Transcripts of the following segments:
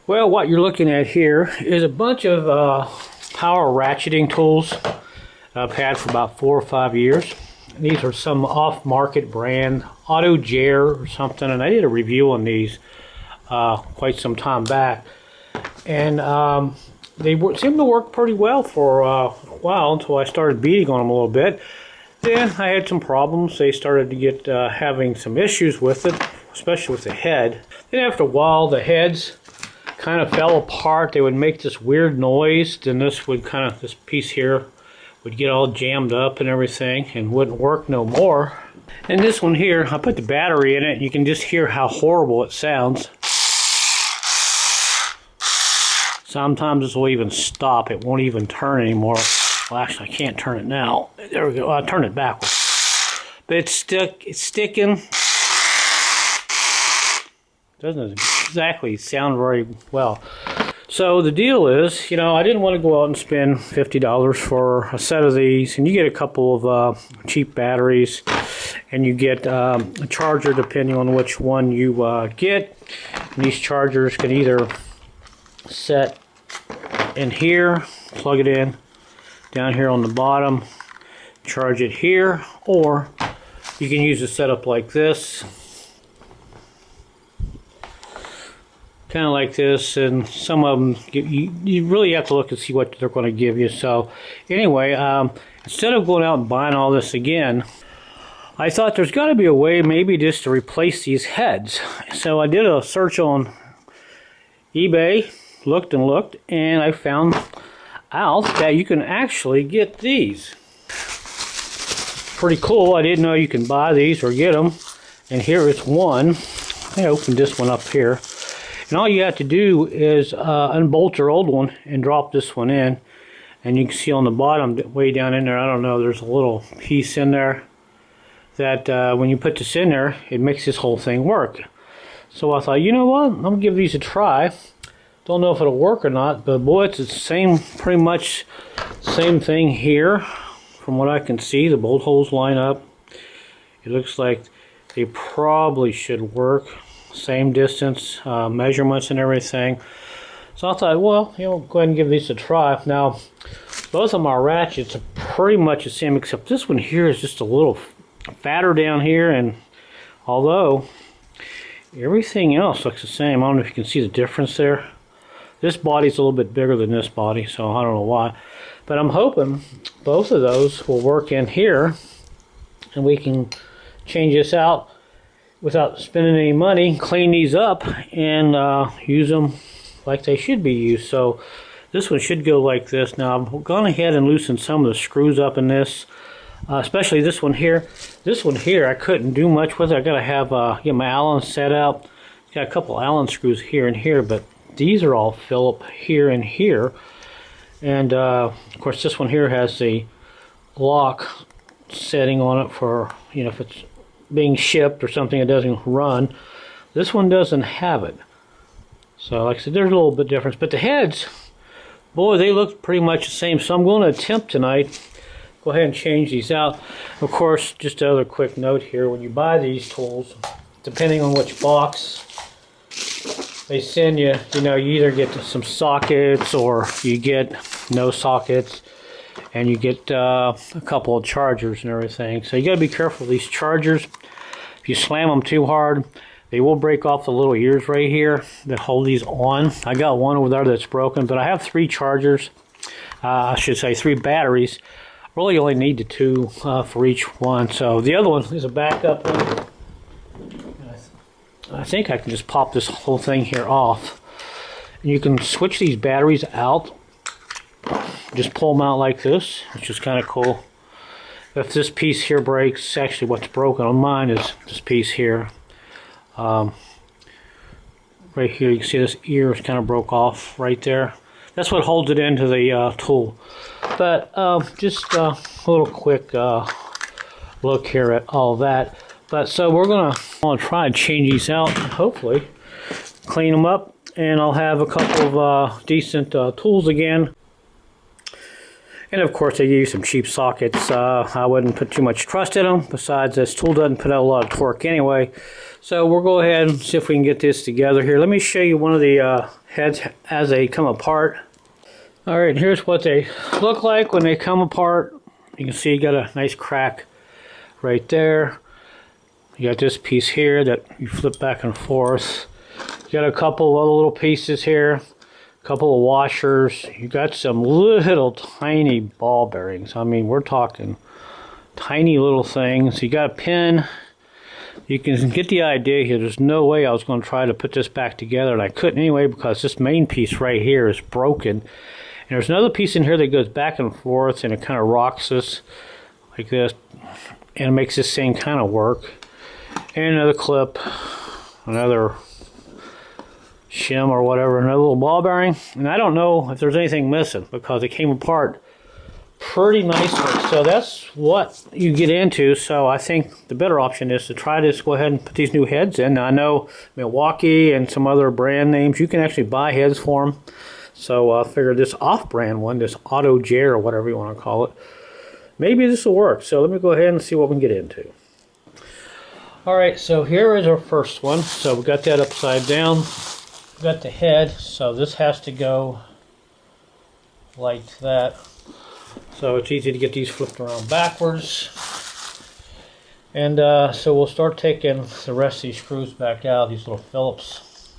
Well, what you're looking at here is a bunch of power ratcheting tools I've had for about 4 or 5 years. And these are some off-market brand, Auto Jar or something, and I did a review on these quite some time back. And they seem to work pretty well for a while until I started beating on them a little bit. Then I had some problems. They started to get having some issues with it, especially with the head. Then after a while, the heads kind of fell apart. They would make this weird noise. Then this piece here would get all jammed up and everything and wouldn't work no more. And this one here, I put the battery in it, and you can just hear how horrible it sounds. Sometimes this will even stop. It won't even turn anymore. Well, actually, I can't turn it now. There we go. I'll turn it backwards. But it's sticking. Doesn't exactly sound very well. So the deal is, I didn't want to go out and spend $50 for a set of these, and you get a couple of cheap batteries, and you get a charger depending on which one you get. And these chargers can either set in here, plug it in down here on the bottom, charge it here, or you can use a setup like this. Kind of like this, and some of them you really have to look and see what they're going to give you. So anyway, instead of going out and buying all this again, I thought there's got to be a way maybe just to replace these heads. So I did a search on eBay, looked and looked, and I found out that you can actually get these. Pretty cool. I didn't know you can buy these or get them. And here is one. I opened this one up here. And all you have to do is unbolt your old one and drop this one in. And you can see on the bottom, way down in there, I don't know, there's a little piece in there that when you put this in there, it makes this whole thing work. So I thought, you know what, I'm going to give these a try. Don't know if it'll work or not, but boy, it's the same, pretty much same thing here. From what I can see, the bolt holes line up. It looks like they probably should work. Same distance, measurements and everything. So I thought, well, go ahead and give these a try. Now, both of them are ratchets, are pretty much the same, except this one here is just a little fatter down here, and although everything else looks the same, I don't know if you can see the difference there. This body's a little bit bigger than this body, so I don't know why. But I'm hoping both of those will work in here, and we can change this out without spending any money, clean these up, and use them like they should be used. So this one should go like this. Now I've gone ahead and loosened some of the screws up in this, especially this one here. This one here I couldn't do much with it. I gotta have get my Allen set up. Got a couple Allen screws here and here, but these are all Phillips here and here. And of course this one here has the lock setting on it for, if it's being shipped or something, it doesn't run. This one doesn't have it. So like I said, there's a little bit difference, but the heads, boy, they look pretty much the same. So I'm going to attempt tonight, go ahead and change these out. Of course, just another quick note here, when you buy these tools, depending on which box they send you, you either get some sockets or you get no sockets, and you get a couple of chargers and everything. So you got to be careful with these chargers. If you slam them too hard, they will break off the little ears right here that hold these on. I got one over there that's broken, but I have 3 chargers. I should say 3 batteries. Really only need the 2 for each one. So the other one is a backup one. I think I can just pop this whole thing here off. And you can switch these batteries out. Just pull them out like this, which is kind of cool. If this piece here breaks, actually what's broken on mine is this piece here. Right here, you can see this ear is kind of broke off right there. That's what holds it into the tool. But just a little quick look here at all that. But so we're going to try and change these out, hopefully clean them up, and I'll have a couple of decent tools again. And of course, they give you some cheap sockets. I wouldn't put too much trust in them. Besides, this tool doesn't put out a lot of torque anyway. So we'll go ahead and see if we can get this together here. Let me show you one of the heads as they come apart. Alright, here's what they look like when they come apart. You can see you got a nice crack right there. You got this piece here that you flip back and forth. You got a couple of other little pieces here, a couple of washers. You got some little tiny ball bearings. I mean, we're talking tiny little things. You got a pin. You can get the idea here. There's no way I was going to try to put this back together, and I couldn't anyway because this main piece right here is broken. And there's another piece in here that goes back and forth, and it kind of rocks this like this, and it makes this thing kind of work. And another clip, another shim or whatever, another little ball bearing. And I don't know if there's anything missing because it came apart pretty nicely. So that's what you get into. So I think the better option is to try to just go ahead and put these new heads in. Now I know Milwaukee and some other brand names, you can actually buy heads for them. So I figured this off-brand one, this Auto J or whatever you want to call it, maybe this will work. So let me go ahead and see what we can get into. Alright, so here is our first one. So we got that upside down. We got the head, so this has to go like that. So it's easy to get these flipped around backwards. And so we'll start taking the rest of these screws back out, these little Phillips.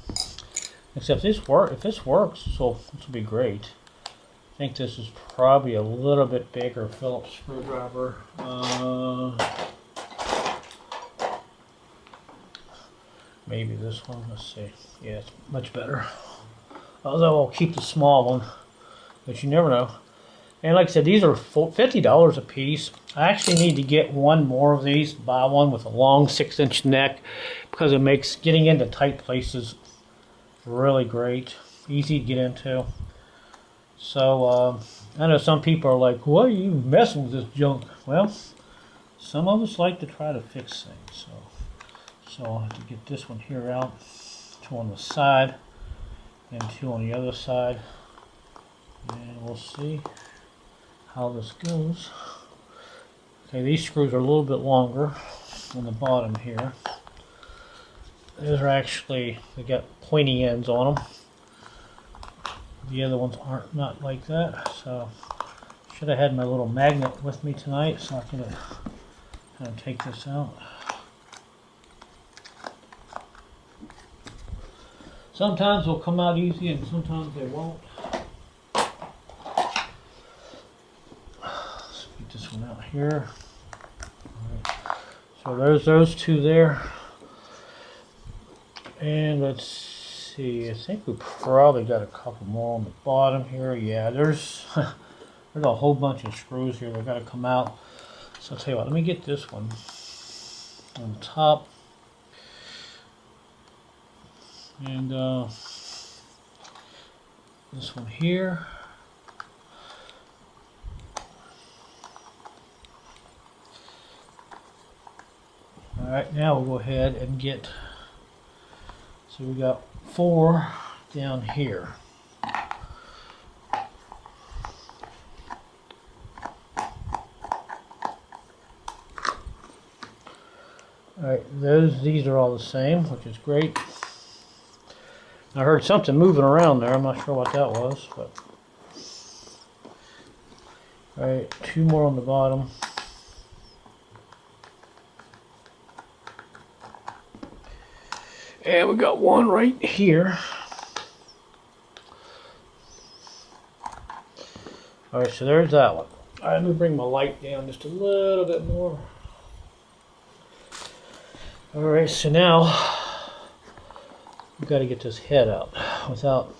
Except if this works, so this will be great. I think this is probably a little bit bigger Phillips screwdriver. Maybe this one. Let's see. Yeah, it's much better. Although I'll keep the small one, but you never know. And like I said, these are $50 a piece. I actually need to get one more of these, buy one with a long 6-inch neck, because it makes getting into tight places really great, easy to get into. So I know some people are like, "Why are you messing with this junk?" Well, some of us like to try to fix things. So I'll have to get this one here out, 2 on the side, and 2 on the other side, and we'll see how this goes. Okay, these screws are a little bit longer on the bottom here. These are actually, they got pointy ends on them. The other ones aren't not like that. So should have had my little magnet with me tonight so I can kind of take this out. Sometimes they'll come out easy and sometimes they won't. Let's get this one out here. All right. So there's those 2 there. And let's see, I think we probably got a couple more on the bottom here. Yeah, there's a whole bunch of screws here that got to come out. So I'll tell you what, let me get this one on top. And this one here. Alright, now we'll go ahead and get, so we got 4 down here. Alright, these are all the same, which is great. I heard something moving around there. I'm not sure what that was, but alright, 2 more on the bottom. And we got 1 right here. Alright, so there's that one. Alright, let me bring my light down just a little bit more. Alright, so now we've got to get this head out without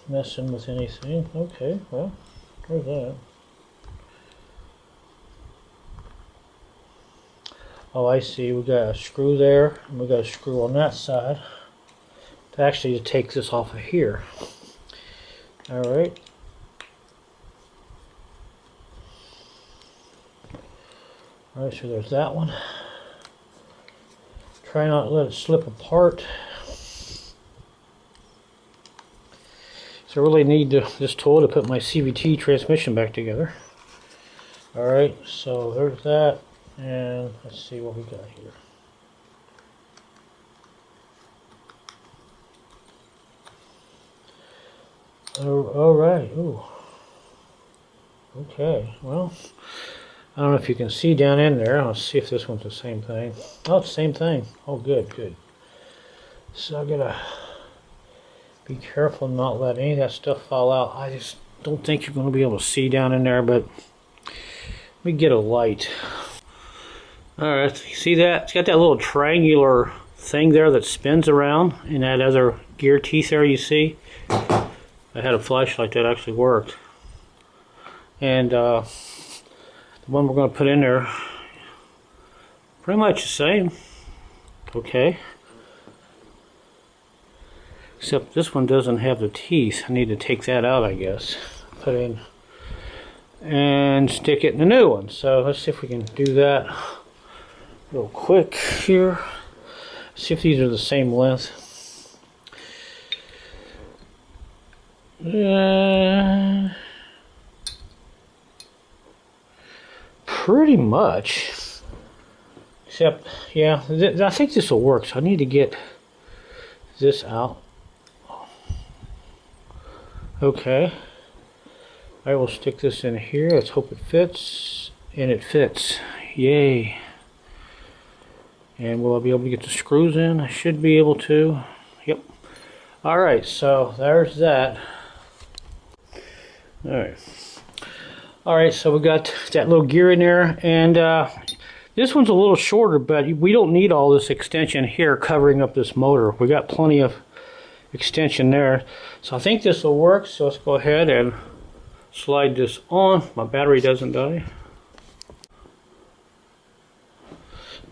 messing with anything. Okay, well, there's that. Oh, I see. We got a screw there, and we got a screw on that side to actually take this off of here. All right. All right, so there's that one. Try not to let it slip apart. So I really need this tool to put my CVT transmission back together. All right, so there's that. And let's see what we got here. all right. Ooh. Okay. Well, I don't know if you can see down in there. Let's see if this one's the same thing. Oh, it's the same thing. Oh, good, good. So I gotta be careful not let any of that stuff fall out. I just don't think you're going to be able to see down in there, but let me get a light. Alright, see that? It's got that little triangular thing there that spins around, and that other gear teeth there you see. I had a flashlight that actually worked. And the one we're going to put in there, pretty much the same. Okay. Except this one doesn't have the teeth. I need to take that out, I guess. Put in and stick it in the new one. So let's see if we can do that real quick here. See if these are the same length. Pretty much. Except, yeah, I think this will work. So I need to get this out. Okay. I will stick this in here. Let's hope it fits. And it fits. Yay. And will I be able to get the screws in? I should be able to. Yep. Alright, so there's that. Alright. Alright, so we got that little gear in there. And this one's a little shorter, but we don't need all this extension here covering up this motor. We got plenty of extension there. So I think this will work. So let's go ahead and slide this on. My battery doesn't die.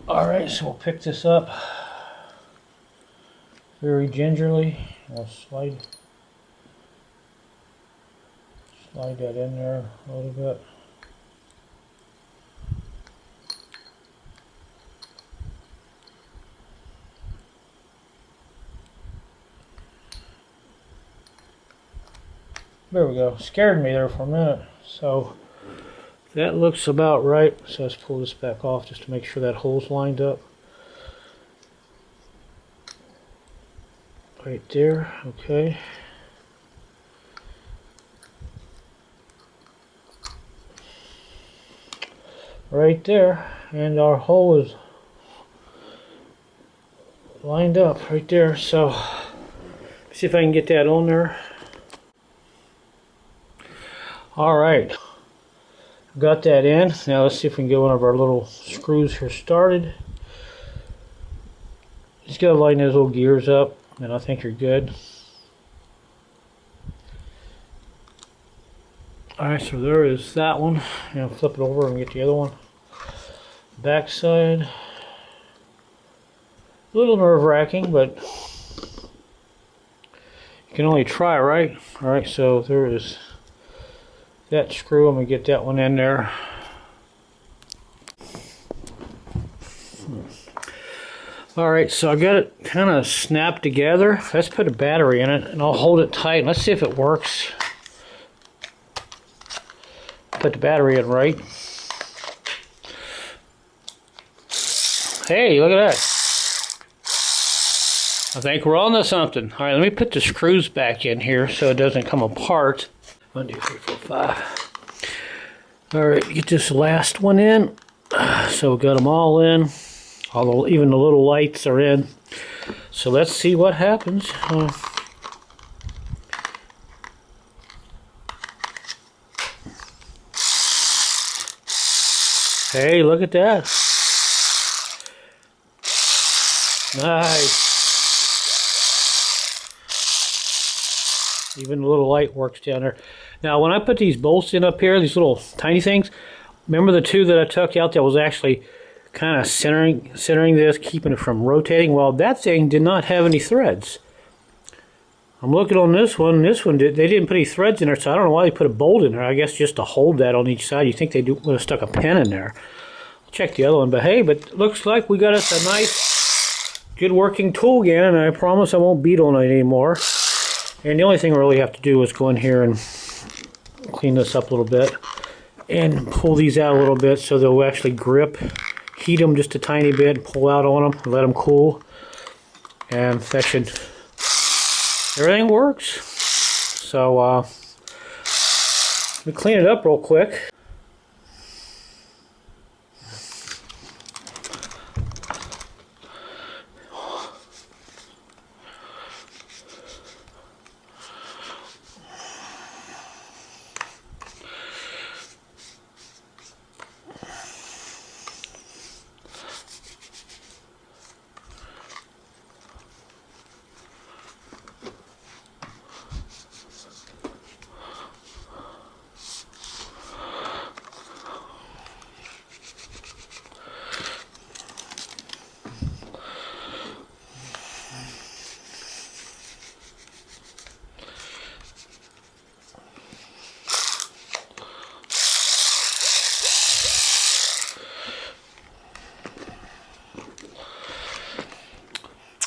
Alright, so we'll pick this up very gingerly. We'll slide that in there a little bit. There we go. Scared me there for a minute. So that looks about right. So let's pull this back off just to make sure that hole's lined up. Right there. Okay. Right there. And our hole is lined up right there. So see if I can get that on there. Alright, got that in. Now let's see if we can get one of our little screws here started. Just gotta line those little gears up, and I think you're good. Alright, so there is that one. Now flip it over and get the other one. Back side. A little nerve-wracking, but you can only try, right? Alright, so there is that screw. I'm going to get that one in there. Alright, so I got it kind of snapped together. Let's put a battery in it and I'll hold it tight. Let's see if it works. Put the battery in right. Hey, look at that. I think we're on to something. Alright, let me put the screws back in here so it doesn't come apart. 1, 2, 3, 4, 5. Alright, get this last one in. So we got them all in. Although even the little lights are in. So let's see what happens. Hey, look at that. Nice. Even the little light works down there. Now, when I put these bolts in up here, these little tiny things, remember the two that I took out that was actually kind of centering this, keeping it from rotating? Well, that thing did not have any threads. I'm looking on this one. This one, they didn't put any threads in there, so I don't know why they put a bolt in there. I guess just to hold that on each side. You think they would have stuck a pin in there. I'll check the other one. But hey, but looks like we got us a nice, good working tool again, and I promise I won't beat on it anymore. And the only thing we really have to do is go in here and clean this up a little bit and pull these out a little bit so they'll actually grip. Heat them just a tiny bit, pull out on them, let them cool, and that should, everything works. So let me clean it up real quick.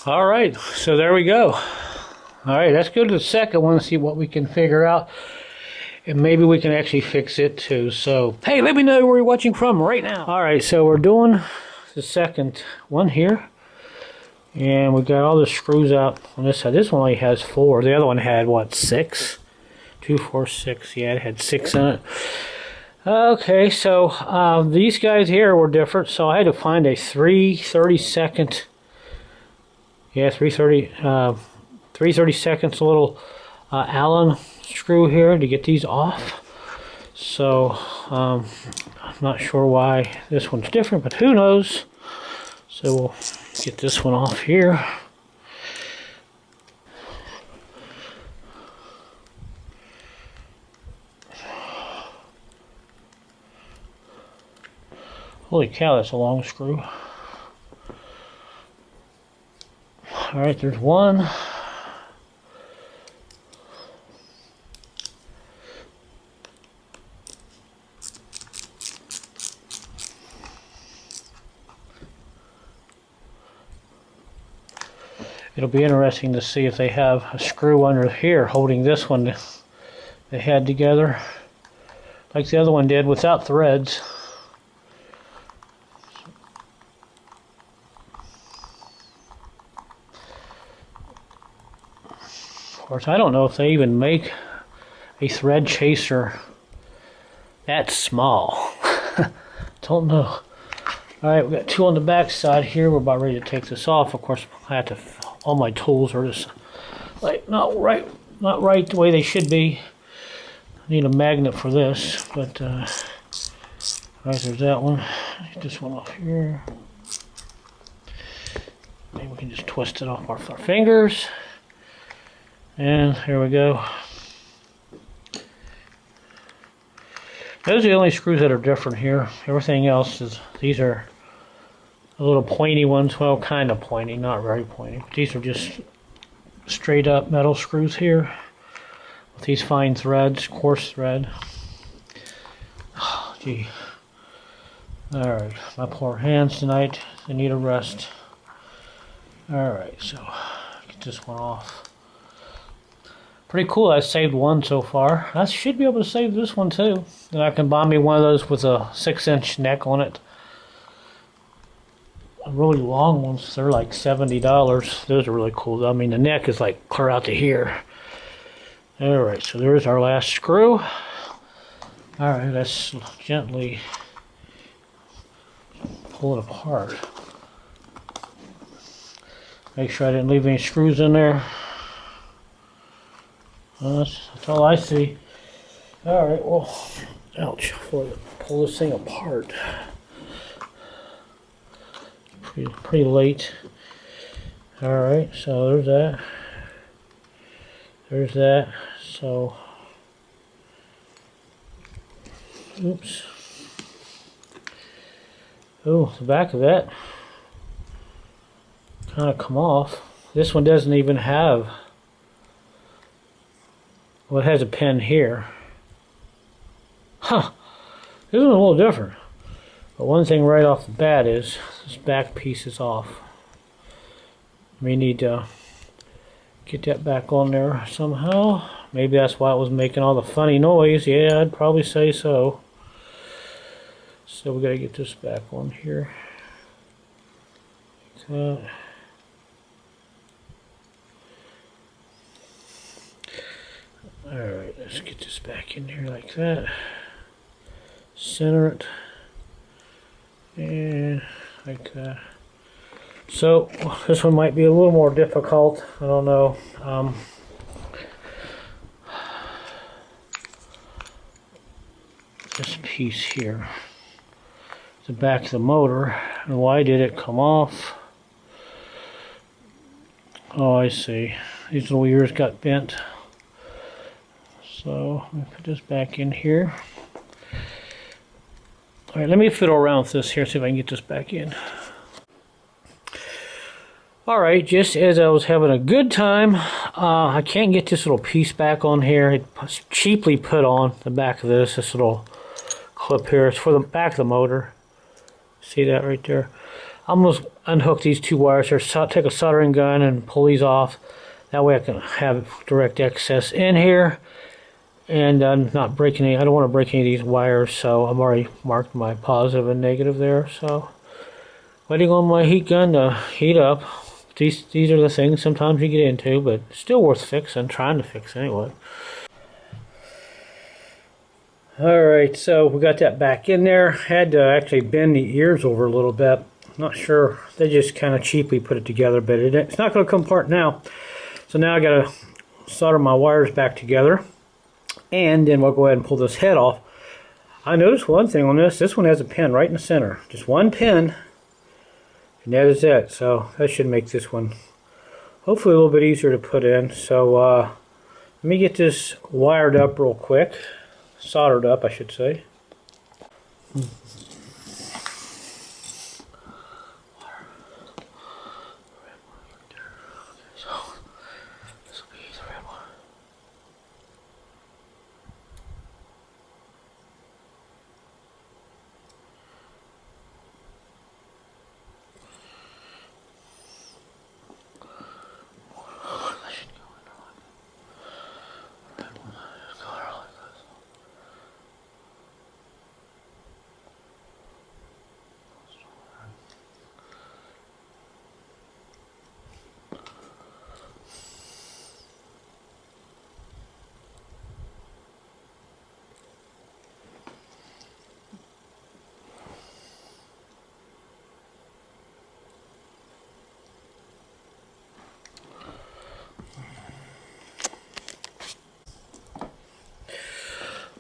All right, so there we go. All right, let's go to the second one and see what we can figure out. And maybe we can actually fix it too. So, hey, let me know where you're watching from right now. All right, so we're doing the second one here. And we got all the screws out on this side. This one only has 4. The other one had, what, 6? 2, 4, 6. Yeah, it had 6 in it. Okay, so these guys here were different. So I had to find a 3/32. Yeah, 3/32 little Allen screw here to get these off. So I'm not sure why this one's different, but who knows. So we'll get this one off here. Holy cow, that's a long screw. All right, there's one. It'll be interesting to see if they have a screw under here holding this one they had together, like the other one did without threads. Of course, I don't know if they even make a thread chaser that small. Don't know. Alright, we got 2 on the back side here. We're about ready to take this off. Of course, I have to, all my tools are just like not right the way they should be. I need a magnet for this, but alright, there's that one. Get this one off here. Maybe we can just twist it off our fingers. And here we go. Those are the only screws that are different here. Everything else is, these are a little pointy ones. Well, kind of pointy, not very pointy. But these are just straight up metal screws here with these fine threads, coarse thread. Oh, gee. Alright, my poor hands tonight, they need a rest. Alright, so get this one off. Pretty cool, I saved one so far. I should be able to save this one too. And I can buy me one of those with a 6-inch neck on it. Really long ones, they're like $70. Those are really cool. I mean, the neck is like clear out to here. Alright, so there's our last screw. Alright, let's gently pull it apart. Make sure I didn't leave any screws in there. That's all I see. Alright, well, ouch, pull this thing apart. Pretty late. Alright, so there's that. There's that. So, oops. Oh, the back of that kind of come off. This one doesn't even have, well, it has a pin here. Huh, this is a little different. But one thing right off the bat is this back piece is off. We need to get that back on there somehow. Maybe that's why it was making all the funny noise. Yeah, I'd probably say so. So we gotta get this back on here. Like that. Let's get this back in here like that. Center it. And like that. So this one might be a little more difficult. I don't know. This piece here, the back of the motor, and why did it come off? Oh, I see. These little ears got bent. So let me put this back in here. All right, let me fiddle around with this here, see if I can get this back in. All right, just as I was having a good time, I can't get this little piece back on here. It's cheaply put on the back of this little clip here. It's for the back of the motor. See that right there? I'm going to unhook these two wires here, take a soldering gun and pull these off. That way I can have direct access in here. And I'm not breaking any, I don't want to break any of these wires, so I've already marked my positive and negative there. So waiting on my heat gun to heat up. These are the things sometimes you get into, but still worth fixing, trying to fix anyway. Alright, so we got that back in there. Had to actually bend the ears over a little bit. Not sure, they just kind of cheaply put it together, but it's not going to come apart now. So now I got to solder my wires back together, and then we'll go ahead and pull this head off. I noticed one thing on this one has a pin right in the center. Just one pin, and that is it. So that should make this one hopefully a little bit easier to put in. So let me get this wired up real quick. Soldered up, I should say.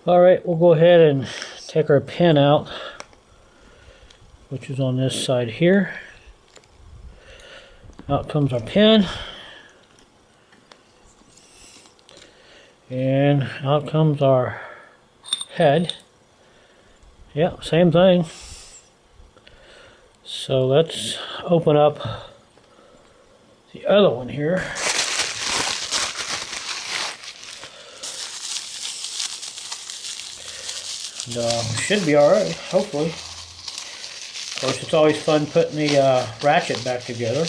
Alright, we'll go ahead and take our pin out, which is on this side here. Out comes our pin. And out comes our head. Yeah, same thing. So let's open up the other one here. And should be alright, hopefully. Of course, it's always fun putting the ratchet back together.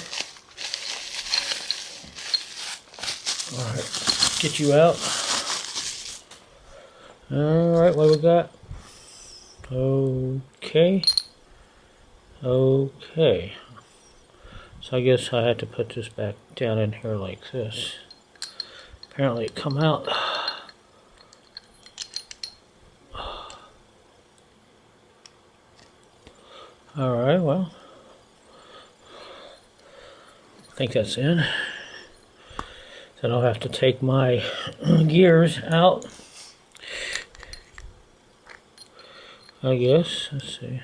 Alright, get you out. Alright, what we got? Okay. Okay. So I guess I had to put this back down in here like this. Apparently it come out. Alright, well, I think that's in. Then I'll have to take my gears out, I guess. Let's see.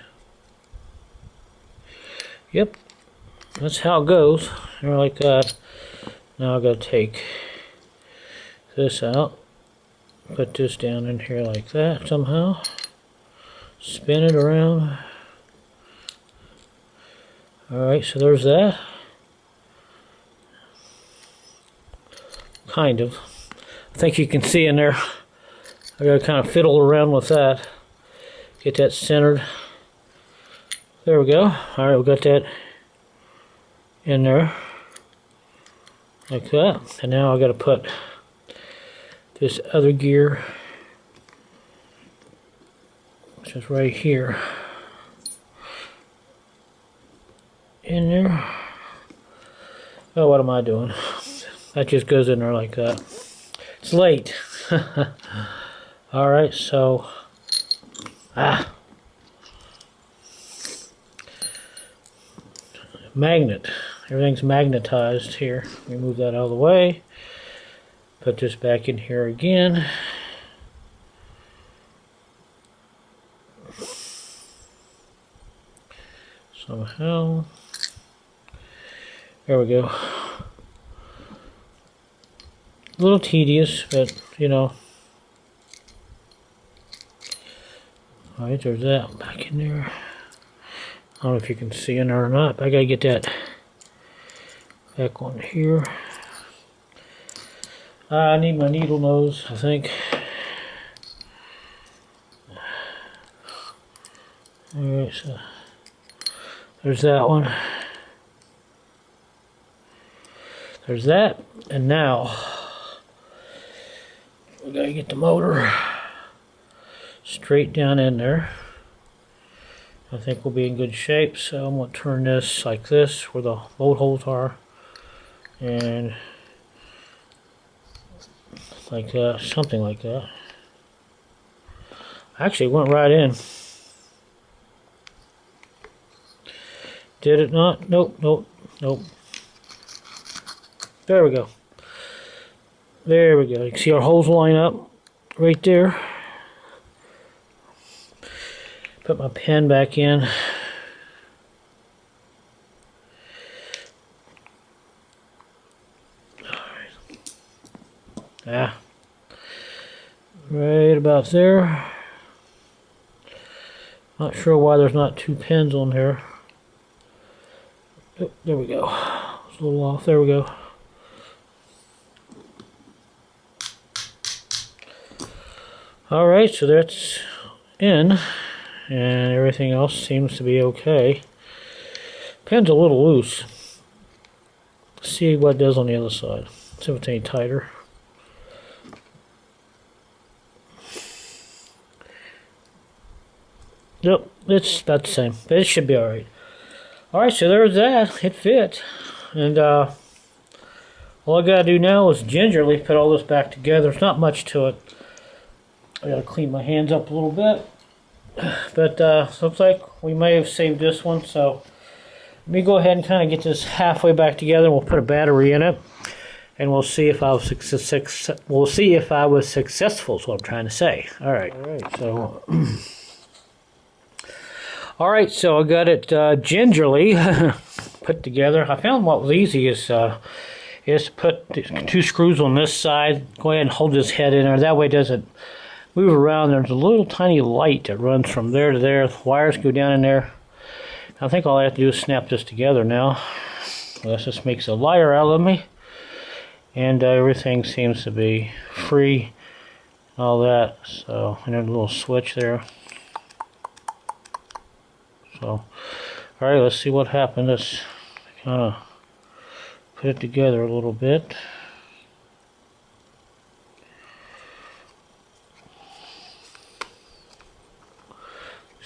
Yep, that's how it goes. They're like that. Now I've got to take this out, put this down in here like that somehow, spin it around. Alright, so there's that. Kind of. I think you can see in there. I gotta kind of fiddle around with that. Get that centered. There we go. Alright, we got that in there. Like that. And now I gotta put this other gear, which is right here, in there. Oh, what am I doing? That just goes in there like that. It's late. Alright, so magnet. Everything's magnetized here. Let me move that out of the way. Put this back in here again. Somehow. There we go. A little tedious, but you know. Alright, there's that back in there. I don't know if you can see in there or not, but I gotta get that back on here. I need my needle nose, I think. Alright, so there's that one. There's that, and now we gotta get the motor straight down in there. I think we'll be in good shape, so I'm going to turn this like this where the bolt holes are, and like that, something like that. Actually, it went right in. Did it not? Nope, nope, nope. There we go. There we go. You can see our holes line up right there. Put my pen back in. Ah, right about there. Not sure why there's not two pins on there. Oh, there we go. It's a little off. There we go. All right, so that's in. And everything else seems to be okay. Pin's a little loose. Let's see what it does on the other side. See if it's any tighter. Yep, it's about the same. But it should be alright. Alright, so there's that. It fit. And all I gotta do now is gingerly put all this back together. There's not much to it. I gotta clean my hands up a little bit. But looks like we may have saved this one, so let me go ahead and kind of get this halfway back together, and we'll put a battery in it, and we'll see if I was successful. Is what I'm trying to say. All right, so I got it gingerly put together. I found what was easy is to put two screws on this side. Go ahead and hold this head in there. That way it doesn't move around. There's a little tiny light that runs from there to there. The wires go down in there. I think all I have to do is snap this together now. This just makes a liar out of me. And everything seems to be free. All that. So, and there's a little switch there. So, alright, let's see what happens. Let's kind of put it together a little bit.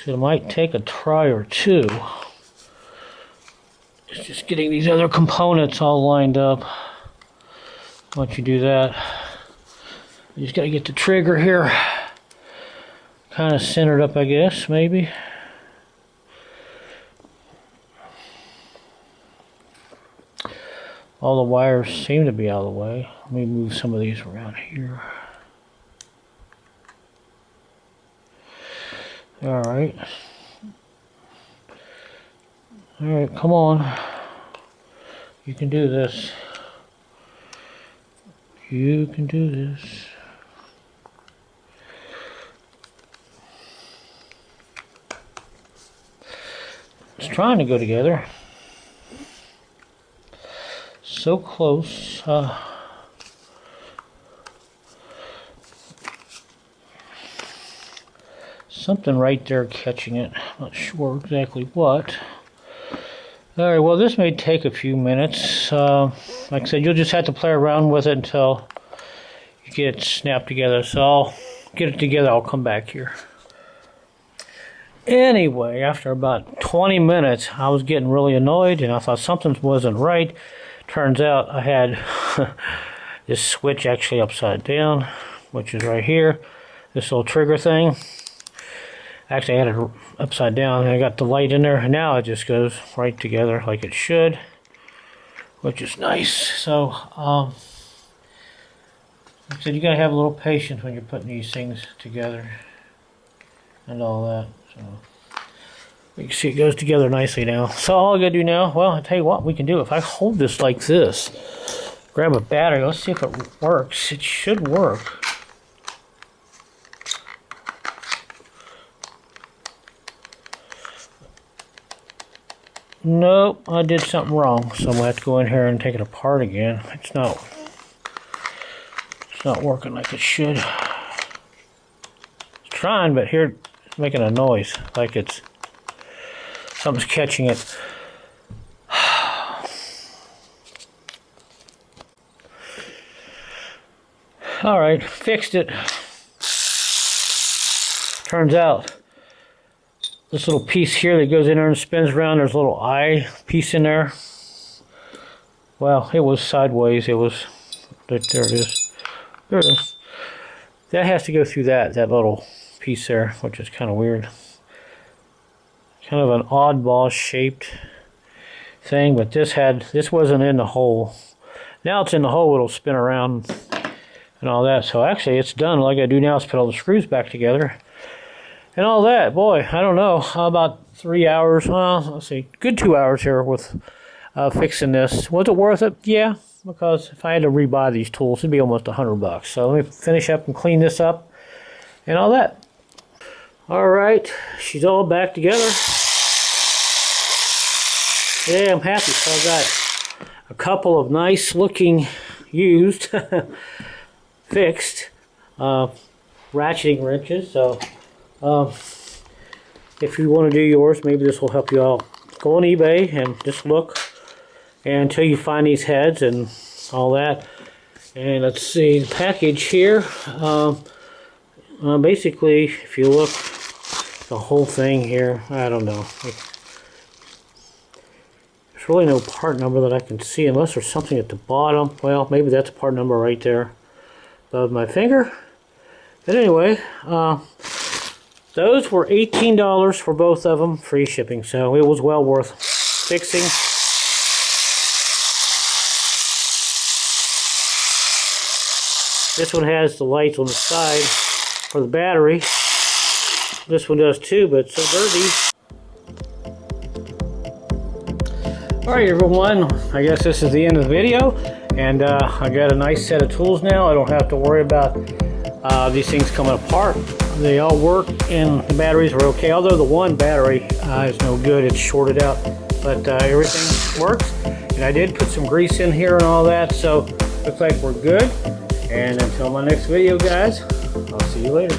So it might take a try or two. It's just getting these other components all lined up. Once you do that, you just got to get the trigger here kind of centered up, I guess, maybe. All the wires seem to be out of the way. Let me move some of these around here. Alright. Alright, come on. You can do this. You can do this. It's trying to go together. So close. Something right there catching it. Not sure exactly what. Alright, well this may take a few minutes. Like I said, you'll just have to play around with it until you get it snapped together. So I'll get it together, I'll come back here. Anyway, after about 20 minutes, I was getting really annoyed and I thought something wasn't right. Turns out I had this switch actually upside down. which is right here. This little trigger thing. Actually, I had it upside down, and I got the light in there, and now it just goes right together like it should, which is nice. So, like I said, you gotta have a little patience when you're putting these things together and all that. So, you can see it goes together nicely now. So all I gotta do now, well, I'll tell you what we can do. If I hold this like this, grab a battery, let's see if it works. It should work. Nope, I did something wrong, so I'm gonna have to go in here and take it apart again. It's not working like it should. It's trying, but here it's making a noise, like it's something's catching it. All right, fixed it. Turns out this little piece here that goes in there and spins around, there's a little eye piece in there. Well, it was sideways. It was, there it is. There it is. That has to go through that little piece there, which is kind of weird. Kind of an oddball shaped thing, but this wasn't in the hole. Now it's in the hole, it'll spin around and all that. So actually it's done. All I gotta do now is put all the screws back together. And all that, boy, I don't know, about 3 hours, well, let's see, good 2 hours here with fixing this. Was it worth it? Yeah, because if I had to rebuy these tools, it'd be almost $100. So let me finish up and clean this up and all that. All right, she's all back together. Yeah, I'm happy. So I got a couple of nice looking used, fixed ratcheting wrenches. So if you want to do yours, maybe this will help you out. Go on eBay and just look until you find these heads and all that. And let's see the package here. Basically, if you look, the whole thing here, I don't know. There's really no part number that I can see unless there's something at the bottom. Well, maybe that's a part number right there above my finger. But anyway, those were $18 for both of them, free shipping, so it was well worth fixing. This one has the lights on the side for the battery. This one does too, but it's so dirty. Alright everyone, I guess this is the end of the video, and I got a nice set of tools now. I don't have to worry about these things coming apart. They all work and the batteries are okay, although the one battery is no good, it's shorted out, but everything works. And I did put some grease in here and all that, so looks like we're good. And until my next video, guys, I'll see you later.